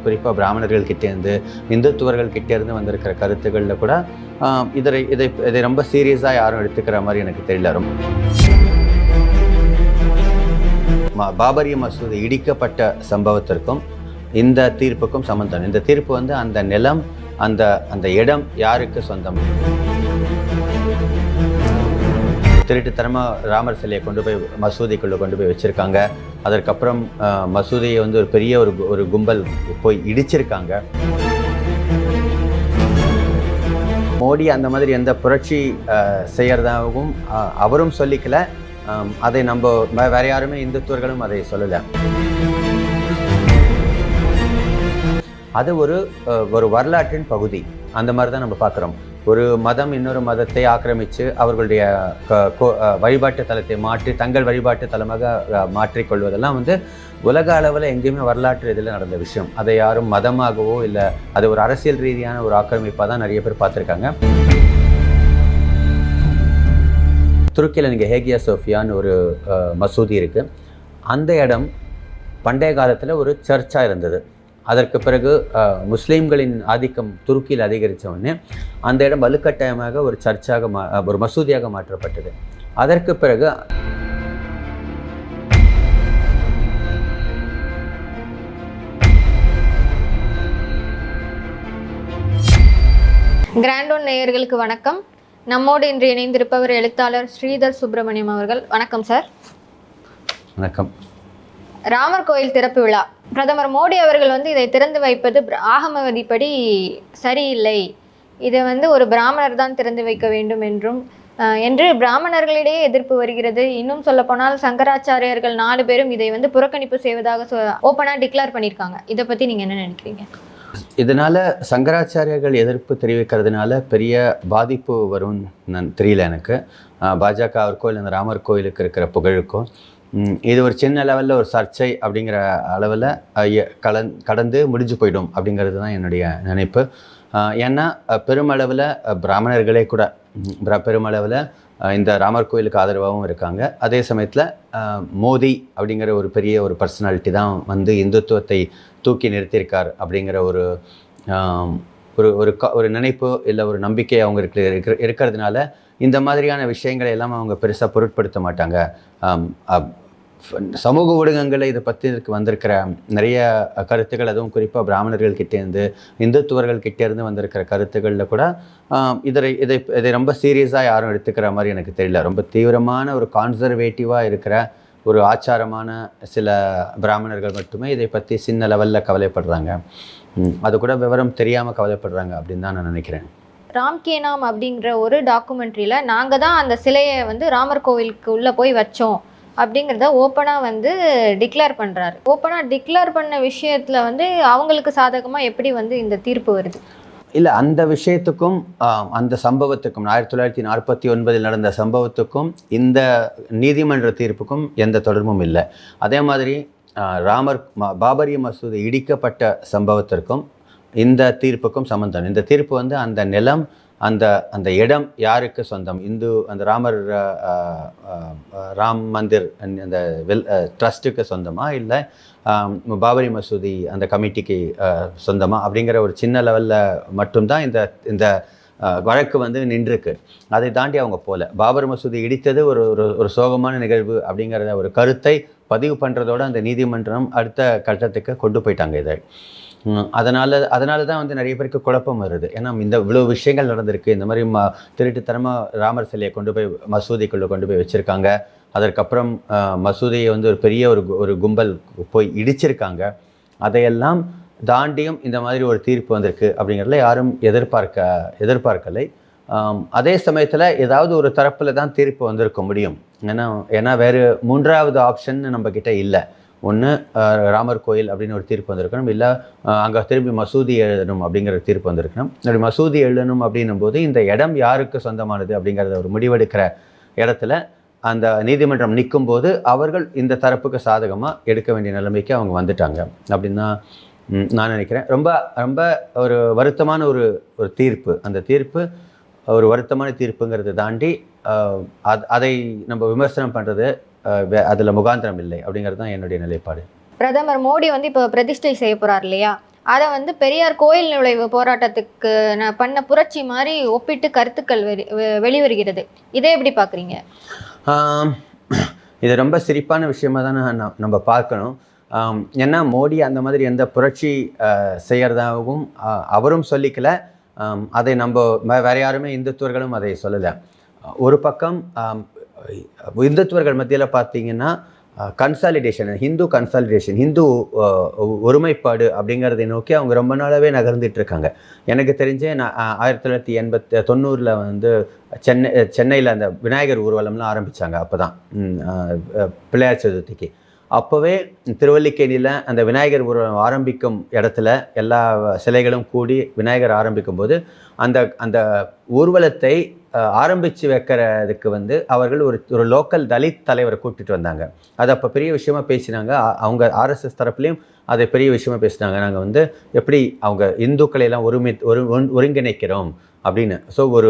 குறிப்பாக பிராமணர்கள் கிட்டேருந்து இந்துத்துவர்கள் கிட்டேருந்து வந்திருக்கிற கருத்துக்களில் கூட இதை ரொம்ப சீரியஸாக யாரும் எடுத்துக்கிற மாதிரி எனக்கு தெரியல. பாபரி மசூதி இடிக்கப்பட்ட சம்பவத்திற்கும் இந்த தீர்ப்புக்கும் சம்பந்தம். இந்த தீர்ப்பு வந்து அந்த நிலம், அந்த இடம் யாருக்கு சொந்தம். திருட்டுத்தனமாக ராமர் சிலையை கொண்டு போய் மசூதிக்குள்ளே கொண்டு போய் வச்சுருக்காங்க. அதற்கப்புறம் மசூதியை வந்து ஒரு பெரிய ஒரு கும்பல் போய் இடிச்சிருக்காங்க. மோடி அந்த மாதிரி எந்த புரட்சி செய்கிறதாகவும் அவரும் சொல்லிக்கல. அதை நம்ம வேற யாருமே இந்துத்துவர்களும் அதை சொல்லலை. அது ஒரு வரலாற்றின் பகுதி. அந்த மாதிரி தான் நம்ம பார்க்குறோம். ஒரு மதம் இன்னொரு மதத்தை ஆக்கிரமித்து அவர்களுடைய வழிபாட்டு தலத்தை மாற்றி தங்கள் வழிபாட்டு தலமாக மாற்றிக்கொள்வதெல்லாம் வந்து உலக அளவில் எங்கேயுமே வரலாற்று இதில் நடந்த விஷயம். அதை யாரும் மதமாகவோ இல்லை அது ஒரு அரசியல் ரீதியான ஒரு ஆக்கிரமிப்பாக தான் நிறைய பேர் பார்த்துருக்காங்க. துருக்கியில் நீங்கள் ஹேகியா சோஃபியான்னு ஒரு மசூதி இருக்குது. அந்த இடம் பண்டைய காலத்தில் ஒரு சர்ச்சாக இருந்தது. அதற்கு பிறகு முஸ்லீம்களின் ஆதிக்கம் துருக்கியில் அதிகரித்த உடனே அந்த இடம் வலுக்கட்டாயமாக ஒரு சர்ச்சாக ஒரு மசூதியாக மாற்றப்பட்டது. அதற்கு பிறகு கிராண்ட் ஒன் நேயர்களுக்கு வணக்கம். நம்மோடு இன்று இணைந்திருப்பவர் எழுத்தாளர் ஸ்ரீதர் சுப்பிரமணியம் அவர்கள். வணக்கம் சார். வணக்கம். ராமர் கோயில் திறப்பு விழா, பிரதமர் மோடி அவர்கள் வந்து இதை திறந்து வைப்பது ஆகம விதிப்படி சரியில்லை, இதை வந்து ஒரு பிராமணர் தான் திறந்து வைக்க வேண்டும் என்று பிராமணர்களிடையே எதிர்ப்பு வருகிறது. இன்னும் சொல்லப்போனால் சங்கராச்சாரியர்கள் 4 பேரும் இதை வந்து புறக்கணிப்பு செய்வதாக ஓப்பனாக டிக்ளேர் பண்ணியிருக்காங்க. இதை பற்றி நீங்கள் என்ன நினைக்கிறீங்க? இதனால் சங்கராச்சாரியர்கள் எதிர்ப்பு தெரிவிக்கிறதுனால பெரிய பாதிப்பு வரும்னு தெரியல எனக்கு. பாஜக கோயில் அந்த ராமர் கோயிலுக்கு இருக்கிற புகழுக்கும் இது ஒரு சின்ன லெவலில் ஒரு சர்ச்சை அப்படிங்கிற அளவில் கடந்து முடிஞ்சு போயிடும் அப்படிங்கிறது தான் என்னுடைய நினைப்பு. ஏன்னா பெருமளவில் பிராமணர்களே கூட பெருமளவில் இந்த ராமர் கோயிலுக்கு ஆதரவாகவும் இருக்காங்க. அதே சமயத்தில் மோடி அப்படிங்கிற ஒரு பெரிய ஒரு பர்சனாலிட்டி தான் வந்து இந்துத்துவத்தை தூக்கி நிறுத்தியிருக்கார் அப்படிங்கிற ஒரு நினைப்பு இல்லை ஒரு நம்பிக்கை அவங்களுக்கு இருக்கிறதுனால இந்த மாதிரியான விஷயங்களை எல்லாம் அவங்க பெருசாக பொருட்படுத்த மாட்டாங்க. சமூக ஊடகங்களில் இதை பற்றி வந்திருக்கிற நிறைய கருத்துக்கள், அதுவும் குறிப்பாக பிராமணர்கள் கிட்டேருந்து இந்துத்துவர்கள் கிட்டேருந்து வந்திருக்கிற கருத்துக்களில் கூட இதை ரொம்ப சீரியஸாக யாரும் எடுத்துக்கிற மாதிரி எனக்கு தெரியல. ரொம்ப தீவிரமான ஒரு கான்சர்வேட்டிவாக இருக்கிற ஒரு ஆச்சாரமான சில பிராமணர்கள் மட்டுமே இதை பற்றி சின்ன லெவலில் கவலைப்படுறாங்க. அது கூட விவரம் தெரியாமல் கவலைப்படுறாங்க அப்படின்னு தான் நான் நினைக்கிறேன். ராம்கே நாம் அப்படிங்கிற ஒரு டாக்குமெண்ட்ரியில் நாங்கள் தான் அந்த சிலையை வந்து ராமர் கோவிலுக்கு உள்ளே போய் வச்சோம் அப்படிங்கிறத ஓப்பனாக வந்து டிக்ளேர் பண்ணுறாரு. ஓப்பனாக டிக்ளேர் பண்ண விஷயத்தில் வந்து அவங்களுக்கு சாதகமாக எப்படி வந்து இந்த தீர்ப்பு வருது? இல்லை, அந்த விஷயத்துக்கும் அந்த சம்பவத்துக்கும் 1949 நடந்த சம்பவத்துக்கும் இந்த நீதிமன்ற தீர்ப்புக்கும் எந்த தொடர்பும் இல்லை. அதே மாதிரி பாபரி மசூதி இடிக்கப்பட்ட சம்பவத்திற்கும் இந்த தீர்ப்புக்கும் சம்பந்தம். இந்த தீர்ப்பு வந்து அந்த நிலம், அந்த இடம் யாருக்கு சொந்தம், அந்த ராம் மந்திர் அந்த ட்ரஸ்ட்டுக்கு சொந்தமா இல்லை பாபரி மசூதி அந்த கமிட்டிக்கு சொந்தமா அப்படிங்கிற ஒரு சின்ன லெவலில் மட்டும்தான் இந்த வழக்கு வந்து நின்றுருக்கு. அதை தாண்டி அவங்க போல பாபர் மசூதி இடித்தது ஒரு சோகமான நிகழ்வு அப்படிங்கிற ஒரு கருத்தை பதிவு பண்ணுறதோட அந்த நீதிமன்றம் அடுத்த கட்டத்துக்கு கொண்டு போயிட்டாங்க இதை. அதனால தான் வந்து நிறைய பேருக்கு குழப்பம் வருது. ஏன்னா இவ்வளோ விஷயங்கள் நடந்திருக்கு. இந்த மாதிரி திருட்டுத்தனமாக ராமர் சிலையை கொண்டு போய் மசூதிக்குள்ளே கொண்டு போய் வச்சுருக்காங்க. அதற்கப்புறம் மசூதியை வந்து ஒரு பெரிய ஒரு கும்பல் போய் இடிச்சிருக்காங்க. அதையெல்லாம் தாண்டியும் இந்த மாதிரி ஒரு தீர்ப்பு வந்திருக்கு அப்படிங்கிறதுல யாரும் எதிர்பார்க்கலை. அதே சமயத்தில் ஏதாவது ஒரு தரப்பில் தான் தீர்ப்பு வந்திருக்க முடியும். ஏன்னா வேறு 3வது ஆப்ஷன் நம்மக்கிட்ட இல்லை. ஒன்று ராமர் கோயில் அப்படின்னு ஒரு தீர்ப்பு வந்திருக்கணும், இல்லை அங்கே திரும்பி மசூதி எழுதணும் அப்படிங்கிற தீர்ப்பு வந்திருக்கணும். அப்படி மசூதி எழுதணும் அப்படின்னும் போது இந்த இடம் யாருக்கு சொந்தமானது அப்படிங்கிறத ஒரு முடிவெடுக்கிற இடத்துல அந்த நீதிமன்றம் நிற்கும் போது அவர்கள் இந்த தரப்புக்கு சாதகமாக எடுக்க வேண்டிய நிலைமைக்கு அவங்க வந்துட்டாங்க அப்படின்னு தான் நான் நினைக்கிறேன். ரொம்ப ரொம்ப ஒரு வருத்தமான ஒரு தீர்ப்பு. அந்த தீர்ப்பு ஒரு வருத்தமான தீர்ப்புங்கிறத தாண்டி அதை நம்ம விமர்சனம் பண்ணுறது அதில் முகாந்திரம் இல்லை அப்படிங்கிறது தான் என்னுடைய நிலைப்பாடு. பிரதமர் மோடி வந்து இப்போ பிரதிஷ்டை செய்ய போகிறார் இல்லையா, அதை வந்து பெரியார் கோயில் நுழைவு போராட்டத்துக்கு பண்ண புரட்சி மாதிரி ஒப்பிட்டு கருத்துக்கள் வெளிவருகிறது. இதை எப்படி பார்க்குறீங்க? இது ரொம்ப சிரிப்பான விஷயமா தான் நம்ம பார்க்கணும். ஏன்னா மோடி அந்த மாதிரி எந்த புரட்சி செய்கிறதாகவும் அவரும் சொல்லிக்கல. அதை நம்ம வேறு யாருமே இந்துத்துவர்களும் அதை சொல்லலை. ஒரு பக்கம் இந்துத்துவர்கள் மத்தியில் பார்த்தீங்கன்னா கன்சாலிடேஷன், ஹிந்து ஒருமைப்பாடு அப்படிங்கிறதை நோக்கி அவங்க ரொம்ப நாளாகவே நகர்ந்துட்டு இருக்காங்க. எனக்கு தெரிஞ்சே நான் 1990 வந்து சென்னையில் அந்த விநாயகர் ஊர்வலம்லாம் ஆரம்பித்தாங்க. அப்போ தான் பிள்ளையார் சதுர்த்திக்கு. அப்போவே திருவல்லிக்கேணியில் அந்த விநாயகர் ஊர்வலம் ஆரம்பிக்கும் இடத்துல எல்லா சிலைகளும் கூடி விநாயகர் ஆரம்பிக்கும் போது அந்த ஊர்வலத்தை ஆரம்பித்து வைக்கிறதுக்கு வந்து அவர்கள் ஒரு லோக்கல் தலித் தலைவரை கூப்பிட்டுட்டு வந்தாங்க. அது அப்போ பெரிய விஷயமா பேசினாங்க. அவங்க ஆர்எஸ்எஸ் தரப்புலையும் அதை பெரிய விஷயமா பேசினாங்க. நாங்கள் வந்து எப்படி அவங்க இந்துக்களை எல்லாம் ஒருங்கிணைக்கிறோம் அப்படின்னு. ஸோ ஒரு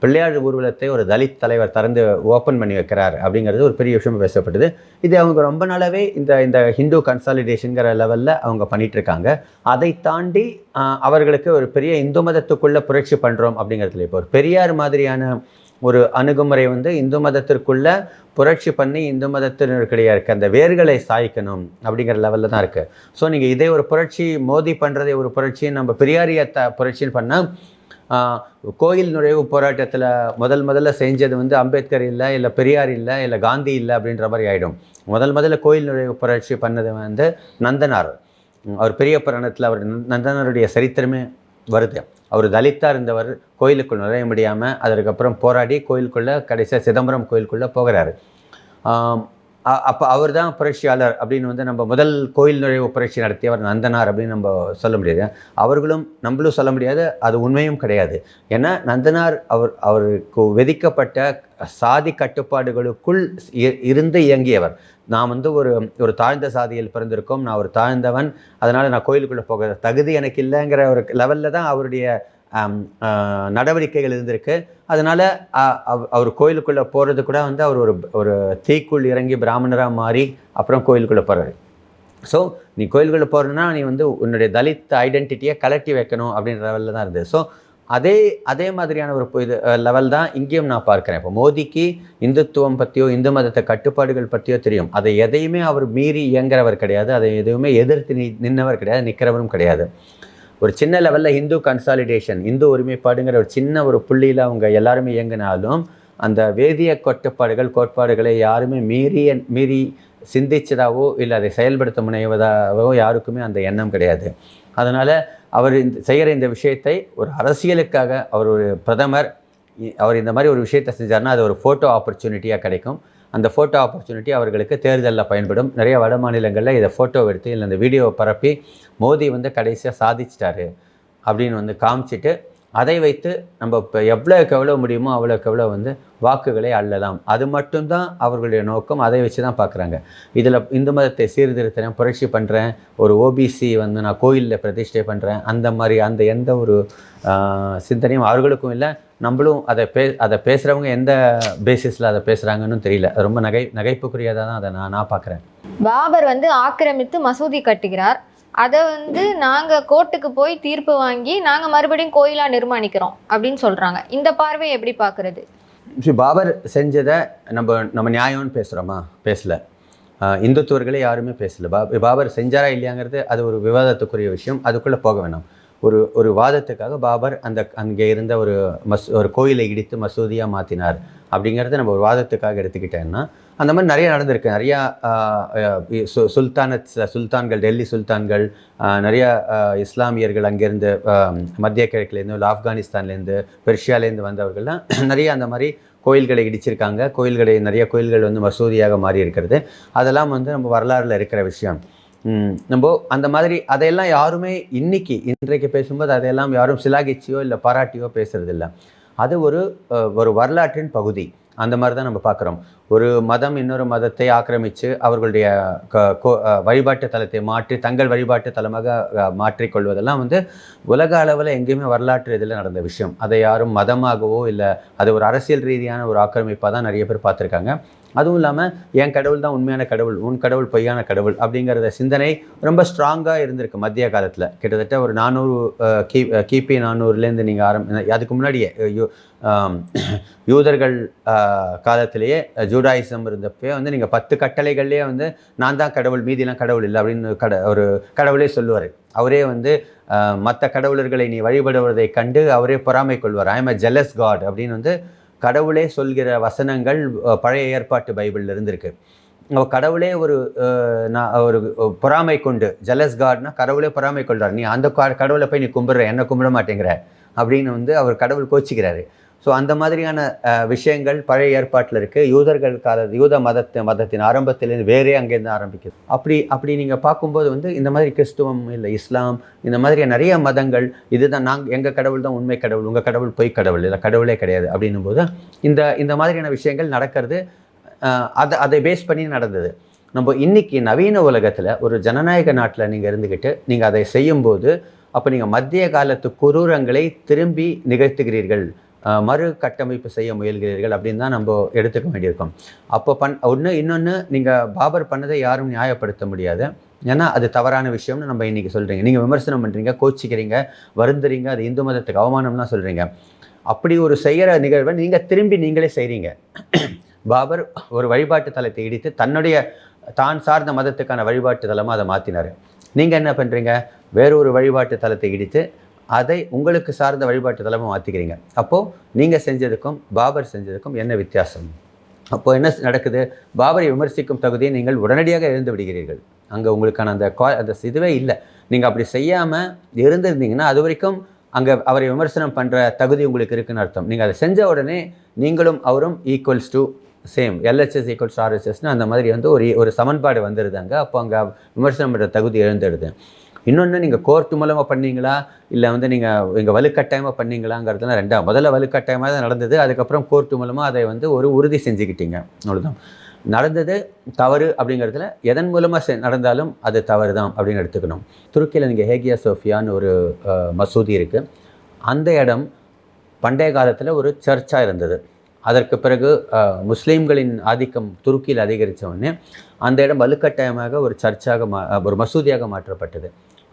பிள்ளையார் ஊர்வலத்தை ஒரு தலித் தலைவர் திறந்து ஓப்பன் பண்ணி வைக்கிறார் அப்படிங்கிறது ஒரு பெரிய விஷயமா பேசப்பட்டது. இது அவங்க ரொம்ப நாளாகவே இந்த ஹிந்து கன்சாலிடேஷனுங்கிற லெவலில் அவங்க பண்ணிகிட்ருக்காங்க. அதை தாண்டி அவர்களுக்கு ஒரு பெரிய இந்து மதத்துக்குள்ளே புரட்சி பண்ணுறோம் அப்படிங்கிறதுல இப்போ ஒரு பெரியார் மாதிரியான ஒரு அணுகுமுறை வந்து இந்து மதத்திற்குள்ள புரட்சி பண்ணி இந்து மதத்தினருக்கிடையே இருக்க அந்த வேர்களை சாய்க்கணும் அப்படிங்கிற லெவலில் தான் இருக்குது. ஸோ நீங்கள் இதே ஒரு புரட்சி மோடி பண்ணுறதே ஒரு புரட்சின்னு நம்ம பெரியாரிய புரட்சின்னு பண்ணால் கோயில் நுழைவு போராட்டத்தில் முதல்ல செஞ்சது வந்து அம்பேத்கர் இல்லை பெரியார் இல்லை காந்தி இல்லை அப்படின்ற மாதிரி ஆகிடும். முதல்ல கோயில் நுழைவு புரட்சி பண்ணது வந்து நந்தனார். அவர் பெரிய புராணத்தில் அவர் நந்தனாருடைய சரித்திரமே வருது. அவர் தலித்தாக இருந்தவர் கோயிலுக்குள் நுழைய முடியாமல் அதற்கப்புறம் போராடி கோயிலுக்குள்ளே கடைசியாக சிதம்பரம் கோயிலுக்குள்ளே போகிறாரு. அப்போ அவர் தான் புரட்சியாளர் அப்படின்னு வந்து நம்ம முதல் கோயில் நுழைவு புரட்சி நடத்தியவர் நந்தனார் அப்படின்னு நம்ம சொல்ல முடியாது. நம்மளும் சொல்ல முடியாது, அது உண்மையும் கிடையாது. ஏன்னா நந்தனார் அவருக்கு விதிக்கப்பட்ட சாதி கட்டுப்பாடுகளுக்குள் இருந்து இயங்கியவர். நான் வந்து ஒரு தாழ்ந்த சாதியில் பிறந்திருக்கோம், நான் ஒரு தாழ்ந்தவன், அதனால் நான் கோயிலுக்குள்ளே போகிற தகுதி எனக்கு இல்லைங்கிற ஒரு லெவலில் தான் அவருடைய நடவடிக்கைகள் இருந்திருக்கு. அதனால் அவர் கோயிலுக்குள்ளே போகிறது கூட வந்து அவர் ஒரு தீக்குள் இறங்கி பிராமணராக மாறி அப்புறம் கோயிலுக்குள்ளே போகிறாரு. ஸோ நீ கோயிலுக்குள்ளே போகிறதுனா நீ வந்து உன்னுடைய தலித் ஐடென்டிட்டியை கலட்டி வைக்கணும் அப்படின்ற லெவலில் தான் இருந்தது. ஸோ அதே மாதிரியான ஒரு இது லெவல் தான் இங்கேயும் நான் பார்க்குறேன். இப்போ மோடிக்கு இந்துத்துவம் பற்றியோ இந்து மதத்தை கட்டுப்பாடுகள் பற்றியோ தெரியும். அதை எதையுமே அவர் மீறி இயங்குறவர் கிடையாது, அதை எதுவுமே எதிர்த்து நின்றவர் கிடையாது, நிற்கிறவரும் கிடையாது. ஒரு சின்ன லெவலில் ஹிந்து கன்சாலிடேஷன், இந்து ஒருமைப்பாடுங்கிற ஒரு சின்ன ஒரு புள்ளியில் அவங்க எல்லாருமே இயங்கினாலும் அந்த வேதிய கோட்பாடுகளை யாருமே மீறி சிந்திச்சதாவோ இல்லை அதை செயல்படுத்த முனைவதாகவோ யாருக்குமே அந்த எண்ணம் கிடையாது. அதனால் அவர் செய்கிற இந்த விஷயத்தை ஒரு அரசியலுக்காக அவர் ஒரு பிரதமர், அவர் இந்த மாதிரி ஒரு விஷயத்தை செஞ்சார்னா அது ஒரு ஃபோட்டோ ஆப்பர்ச்சுனிட்டியாக கிடைக்கும். அந்த ஃபோட்டோ ஆப்பர்ச்சுனிட்டி அவர்களுக்கு தேர்தலில் பயன்படும். நிறைய வட மாநிலங்களில் இதை ஃபோட்டோ எடுத்து இல்லை இந்த வீடியோவை பரப்பி மோடி வந்து கடைசியாக சாதிச்சிட்டாரு அப்படின்னு வந்து காமிச்சிட்டு அதை வைத்து நம்ம இப்போ எவ்வளோக்கு எவ்வளோ முடியுமோ அவ்வளோக்கு எவ்வளோ வந்து வாக்குகளை அள்ளலாம். அது மட்டும்தான் அவர்களுடைய நோக்கம். அதை வச்சு தான் பார்க்குறாங்க. இதில் இந்து மதத்தை சீர்திருத்துறேன், புரட்சி பண்ணுறேன், ஒரு ஓபிசி வந்து நான் கோயிலில் பிரதிஷ்டை பண்ணுறேன், அந்த எந்த ஒரு சிந்தனையும் அவர்களுக்கும் இல்லை. நம்மளும் அதை பேசுகிறவங்க எந்த பேசிஸில் அதை பேசுகிறாங்கன்னு தெரியல. அது ரொம்ப நகைப்புக்குரியதாக தான் அதை நான் பார்க்குறேன். பாபர் வந்து ஆக்கிரமித்து மசூதி கட்டுகிறார், அதை வந்து நாங்கள் கோர்ட்டுக்கு போய் தீர்ப்பு வாங்கி நாங்கள் மறுபடியும் கோயிலாக நிர்மாணிக்கிறோம் அப்படின்னு சொல்கிறாங்க. இந்த பார்வை எப்படி பார்க்குறது? பாபர் செஞ்சதை நம்ம நியாயம்னு பேசுகிறோமா? பேசலை. இந்துத்துவர்களே யாருமே பேசலை. பாபர் செஞ்சாரா இல்லையாங்கிறது அது ஒரு விவாதத்துக்குரிய விஷயம். அதுக்குள்ளே போக வேணாம். ஒரு வாதத்துக்காக பாபர் அங்கே இருந்த ஒரு கோயிலை இடித்து மசூதியாக மாற்றினார் அப்படிங்கிறத நம்ம ஒரு வாதத்துக்காக எடுத்துக்கிட்டேன்னா அந்த மாதிரி நிறைய நடந்திருக்கு. நிறையா சுல்தான்கள், டெல்லி சுல்தான்கள், நிறையா இஸ்லாமியர்கள் அங்கேருந்து மத்திய கிழக்குலேருந்து இல்லை ஆப்கானிஸ்தான்லேருந்து பெர்ஷியாலேருந்து வந்தவர்கள்லாம் நிறைய அந்த மாதிரி கோயில்களை இடிச்சிருக்காங்க. நிறைய கோயில்கள் வந்து மசூதியாக மாறி இருக்கிறது. அதெல்லாம் வந்து நம்ம வரலாறில் இருக்கிற விஷயம். நம்ம அந்த மாதிரி அதையெல்லாம் யாருமே இன்றைக்கு பேசும்போது அதையெல்லாம் யாரும் சிலாகிச்சியோ இல்லை பாராட்டியோ பேசுறதில்லை. அது ஒரு வரலாற்றின் பகுதி. அந்த மாதிரி தான் நம்ம பார்க்குறோம். ஒரு மதம் இன்னொரு மதத்தை ஆக்கிரமித்து அவர்களுடைய வழிபாட்டு தலத்தை மாற்றி தங்கள் வழிபாட்டு தலமாக மாற்றிக்கொள்வதெல்லாம் வந்து உலக அளவில் எங்கேயுமே வரலாற்று இதில் நடந்த விஷயம். அதை யாரும் மதமாகவோ இல்லை அது ஒரு அரசியல் ரீதியான ஒரு ஆக்கிரமிப்பாக தான் நிறைய பேர் பார்த்துருக்காங்க. அதுவும் இல்லாமல் என் கடவுள் தான் உண்மையான கடவுள், உன் கடவுள் பொய்யான கடவுள் அப்படிங்கிறத சிந்தனை ரொம்ப ஸ்ட்ராங்காக இருந்திருக்கு மத்திய காலத்தில். கிட்டத்தட்ட ஒரு 400 கிபி 400லேருந்து நீங்கள் அதுக்கு முன்னாடியே யூதர்கள் காலத்திலேயே ஜூடாயிசம் இருந்தப்பே வந்து நீங்கள் 10 கட்டளைகள்லேயே வந்து நான் தான் கடவுள், மீதிலாம் கடவுள் இல்லை அப்படின்னு ஒரு கடவுளே சொல்லுவார். அவரே வந்து மற்ற கடவுளர்களை நீ வழிபடுவதை கண்டு அவரே பொறாமை கொள்வார். I am a jealous God அப்படின்னு வந்து கடவுளே சொல்கிற வசனங்கள் பழைய ஏற்பாட்டு பைபிளில் இருந்திருக்கு. கடவுளே ஒரு பொறாமை கொண்டு, ஜெலஸ் காட்னா கடவுளே பொறாமை கொள்றார், நீ அந்த கடவுளை போய் நீ கும்பிடுற, என்ன கும்பிட மாட்டேங்கிற அப்படின்னு வந்து அவர் கடவுள் கோச்சிக்கிறாரு. ஸோ அந்த மாதிரியான விஷயங்கள் பழைய ஏற்பாட்டில் இருக்குது. யூதர்கள் யூத மதத்தின் ஆரம்பத்திலேருந்து வேறே அங்கேருந்து ஆரம்பிக்குது. அப்படி நீங்கள் பார்க்கும்போது வந்து இந்த மாதிரி கிறிஸ்துவம் இல்லை இஸ்லாம் இந்த மாதிரி நிறைய மதங்கள் இதுதான் எங்கள் கடவுள் தான் உண்மை கடவுள், உங்கள் கடவுள் பொய் கடவுள், இல்லை கடவுளே கிடையாது அப்படின்னும் போது இந்த மாதிரியான விஷயங்கள் நடக்கிறது. அதை பேஸ் பண்ணி நடந்தது. நம்ம இன்னைக்கு நவீன உலகத்தில் ஒரு ஜனநாயக நாட்டில் நீங்கள் இருந்துக்கிட்டு நீங்கள் அதை செய்யும்போது அப்போ நீங்கள் மத்திய காலத்து குரூரங்களை திரும்பி நிகழ்த்துகிறீர்கள், மறு கட்டமைப்பு செய்ய முயல்கிறீர்கள் அப்படின்னு தான் நம்ம எடுத்துக்க வேண்டியிருக்கோம். அப்போ இன்னொன்று நீங்கள் பாபர் பண்ணதை யாரும் நியாயப்படுத்த முடியாது. ஏன்னா அது தவறான விஷயம்னு நம்ம இன்றைக்கி சொல்கிறீங்க. நீங்கள் விமர்சனம் பண்ணுறீங்க, கோச்சிக்கிறீங்க, வருந்துறீங்க, அது இந்து மதத்துக்கு அவமானம்லாம் சொல்கிறீங்க. அப்படி ஒரு செய்கிற நிகழ்வை நீங்கள் திரும்பி நீங்களே செய்கிறீங்க. பாபர் ஒரு வழிபாட்டு தலத்தை இடித்து தான் சார்ந்த மதத்துக்கான வழிபாட்டு தலமாக அதை மாற்றினார். நீங்கள் என்ன பண்ணுறீங்க? வேறொரு வழிபாட்டு தலத்தை இடித்து அதை உங்களுக்கு சார்ந்த வழிபாட்டு தலமாக மாற்றிக்கிறீங்க. அப்போது நீங்கள் செஞ்சதுக்கும் பாபர் செஞ்சதுக்கும் என்ன வித்தியாசம்? அப்போது என்ன நடக்குது? பாபரை விமர்சிக்கும் தகுதியை நீங்கள் உடனடியாக இழந்து விடுகிறீர்கள். அங்கே உங்களுக்கான அந்த இதுவே இல்லை. நீங்கள் அப்படி செய்யாமல் இருந்திருந்தீங்கன்னா அது வரைக்கும் அங்கே அவரை விமர்சனம் பண்ணுற தகுதி உங்களுக்கு இருக்குன்னு அர்த்தம். நீங்கள் அதை செஞ்ச உடனே நீங்களும் அவரும் equals to same, LHS equals RHSன்னு அந்த மாதிரி வந்து ஒரு சமன்பாடு வந்துடுது அங்கே. அப்போ அங்கே விமர்சனம் பண்ணுற தகுதி எழுந்துடுது. இன்னொன்று, நீங்கள் கோர்ட்டு மூலமாக பண்ணீங்களா இல்லை வந்து நீங்கள் இங்கே வலுக்கட்டாயமாக பண்ணீங்களாங்கிறதுலாம் ரெண்டாவது. முதல்ல வலுக்கட்டாயமாக தான் நடந்தது, அதுக்கப்புறம் கோர்ட்டு மூலமாக அதை வந்து ஒரு உறுதி செஞ்சுக்கிட்டீங்க, அவ்வளோதான். நடந்தது தவறு அப்படிங்கிறதுல எதன் மூலமாக நடந்தாலும் அது தவறு தான் அப்படின்னு எடுத்துக்கணும். துருக்கியில் நீங்கள் ஹேகியா சோஃபியான்னு ஒரு மசூதி இருக்குது. அந்த இடம் பண்டைய காலத்தில் ஒரு சர்ச்சாக இருந்தது. அதற்கு பிறகு முஸ்லீம்களின் ஆதிக்கம் துருக்கியில் அதிகரித்த உடனே அந்த இடம் வலுக்கட்டாயமாக ஒரு சர்ச்சாக ஒரு மசூதியாக மாற்றப்பட்டது.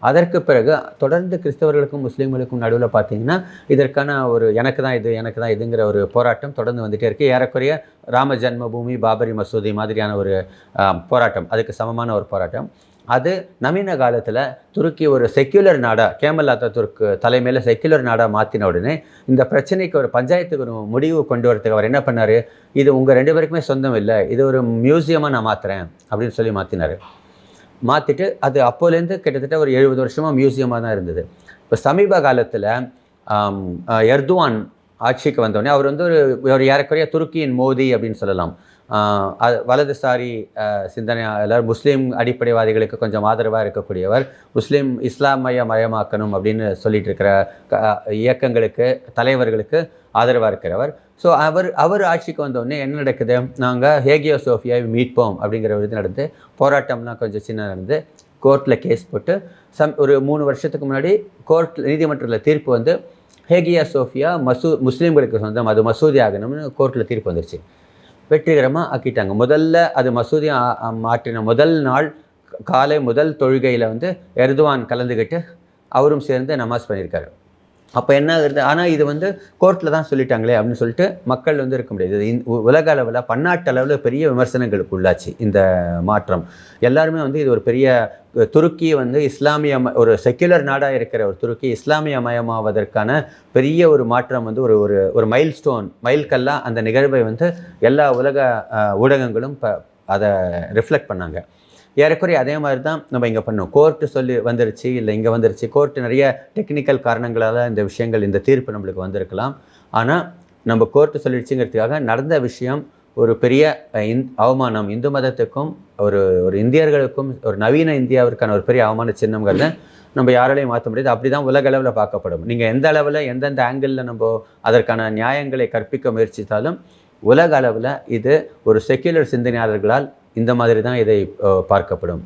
அதற்கு பிறகு தொடர்ந்து கிறிஸ்தவர்களுக்கும் முஸ்லீம்களுக்கும் நடுவில் பார்த்தீங்கன்னா இதற்கான ஒரு எனக்கு தான் இதுங்கிற ஒரு போராட்டம் தொடர்ந்து வந்துகிட்டே இருக்குது. ஏறக்குறைய ராம ஜன்மபூமி, பாபரி மசூதி மாதிரியான ஒரு போராட்டம், அதுக்கு சமமான ஒரு போராட்டம். அது நவீன காலத்தில் துருக்கி ஒரு செக்யுலர் நாடாக, கேமல் அத்தாதுர்க் தலைமையில் செக்யுலர் நாடாக மாற்றின உடனே இந்த பிரச்சனைக்கு ஒரு பஞ்சாயத்துக்கு ஒரு முடிவு கொண்டு வரதுக்கு அவர் என்ன பண்ணார்? இது உங்கள் 2 பேருக்குமே சொந்தம் இல்லை, இது ஒரு மியூசியமாக நான் மாற்றுறேன் அப்படின்னு சொல்லி மாற்றினார். மாற்றிட்டு அது அப்போலேருந்து கிட்டத்தட்ட ஒரு 70 வருஷமாக மியூசியமாக தான் இருந்தது. இப்போ சமீப காலத்தில் எர்துவான் ஆட்சிக்கு வந்தோடனே அவர் வந்து ஒரு ஏறக்குறைய துருக்கியின் மோடி அப்படின்னு சொல்லலாம். வலதுசாரி சிந்தனையாளர், முஸ்லீம் அடிப்படைவாதிகளுக்கு கொஞ்சம் ஆதரவாக இருக்கக்கூடியவர், இஸ்லாமயமயமாக்கணும் அப்படின்னு சொல்லிட்டு இருக்கிற இயக்கங்களுக்கு தலைவர்களுக்கு ஆதரவாக இருக்கிறவர். ஸோ அவர் ஆட்சிக்கு வந்தோடனே என்ன நடக்குது? நாங்கள் ஹேகியா சோஃபியாவை மீட்போம் அப்படிங்கிற ஒரு இது நடந்து போராட்டம்லாம் கொஞ்சம் சின்ன நடந்து கோர்ட்டில் கேஸ் போட்டு ஒரு 3 வருஷத்துக்கு முன்னாடி நீதிமன்றத்தில் தீர்ப்பு வந்து ஹேகியா சோஃபியா முஸ்லீம்களுக்கு சொந்தம், அது மசூதி ஆகணும்னு கோர்ட்டில் தீர்ப்பு வந்துருச்சு. வெற்றிகரமாக ஆக்கிட்டாங்க. முதல்ல அது மசூதி மாற்றின முதல் நாள் காலை முதல் தொழுகையில் வந்து எர்துவான் கலந்துக்கிட்டு அவரும் சேர்ந்து நமாஸ் பண்ணியிருக்காரு. அப்போ என்ன ஆகுது? ஆனால் இது வந்து கோர்ட்டில் தான் சொல்லிட்டாங்களே அப்படின்னு சொல்லிட்டு மக்கள் வந்து இருக்க முடியாது. உலக அளவில் பன்னாட்டு அளவில் பெரிய விமர்சனங்களுக்கு உள்ளாச்சு இந்த மாற்றம். எல்லாருமே வந்து இது ஒரு பெரிய துருக்கி வந்து ஒரு செக்யுலர் நாடாக இருக்கிற ஒரு துருக்கி இஸ்லாமியமயமாவதற்கான பெரிய ஒரு மாற்றம் வந்து ஒரு மைல்கல்லாக அந்த நிகழ்வை வந்து எல்லா உலக ஊடகங்களும் அதை ரிஃப்ளெக்ட் பண்ணாங்க. ஏறக்குறைய அதே மாதிரி தான் நம்ம இங்கே பண்ணோம். கோர்ட்டு சொல்லி வந்துருச்சு, இல்லை இங்கே வந்துருச்சு. கோர்ட்டு நிறைய டெக்னிக்கல் காரணங்களால் இந்த விஷயங்கள், இந்த தீர்ப்பு நம்மளுக்கு வந்திருக்கலாம். ஆனால் நம்ம கோர்ட்டு சொல்லிடுச்சுங்கிறதுக்காக நடந்த விஷயம் ஒரு பெரிய அவமானம், இந்து மதத்துக்கும் ஒரு இந்தியர்களுக்கும் ஒரு நவீன இந்தியாவிற்கான ஒரு பெரிய அவமான சின்னங்கிறத நம்ம யாராலையும் மாற்ற முடியாது. அப்படி தான் உலக அளவில் பார்க்கப்படும். நீங்கள் எந்த அளவில் எந்தெந்த ஆங்கிளில் நம்ம அதற்கான நியாயங்களை கற்பிக்க முயற்சித்தாலும் உலக அளவில் இது ஒரு செக்யுலர் சிந்தனையாளர்களால் இந்த மாதிரி தான் இதை பார்க்கப்படும்.